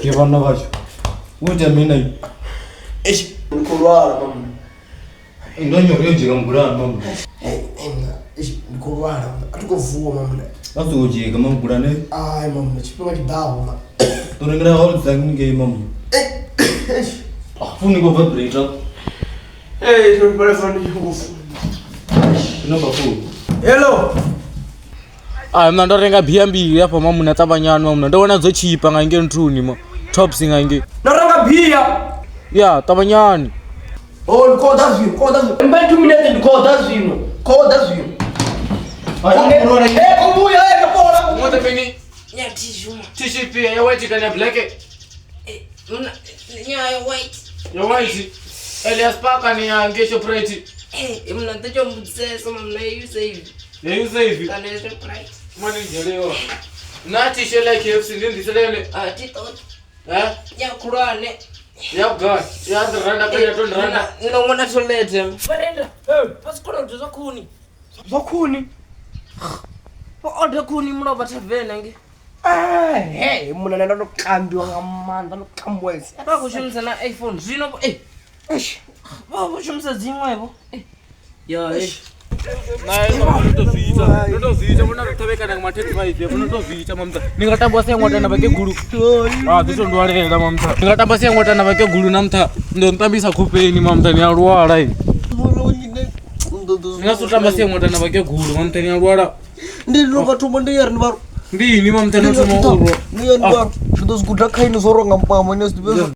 Kevana basho. Uja mina. Nikolwala mama. Indonyo yonjira mgulana mama. Nikolwala. Atukovuwa mama. Asu ujika mama mgulane. Ai mama, chipima kidawa mama. Tunengira all zange mama. Funi go vibrator. Don't pare fani ngufu. Number 4. Hello. Mna ndorenga B&B hapa mama mnatabanyana mna. Ndona zochipa ngange ntruni ma. Tops ngange. Naranga bia. Yeah, tabanyani. Oh, call that view. Mbele 2 minutes and call that view. Kumbuya kapola. Ngoja mimi. Ya tissue. Tissue pia ya white kana black. Mna ya white. Ya white. Elias Parker ni ya ngesho pretty. Mna tacho msesa mna use hivi. Ya use hivi. Kana use price. Mwana njelewa. Na tissue like KFC ndi selele. Titot. Ya kurane. Ya god. Ya randa kaya ton randa. Ngona tolete. Barenda. Pasikora utoza kuni. Zakuni. Order kuni mna batavena nge. Muna nenda nokambiwa ngamanda nokambwese. Bakushumisa na iPhone. Zino bakushumisa zimwebo. Ya Ndozita muna kutabeka na matete maize ndozita mamta ningatamba sengwata na bake guru ndito ndwalera mamta ningatamba sengwata na bake guru namta ndo ntambisa kupeni mamta ni alwala hivi ningasutamba sengwata na bake guru mamta ni alwala ndiro vatombo ndiyari ndivaro ndini mamta notomo niyo ndivaro zvidozikuta kaini zoronga mpama nesdibezo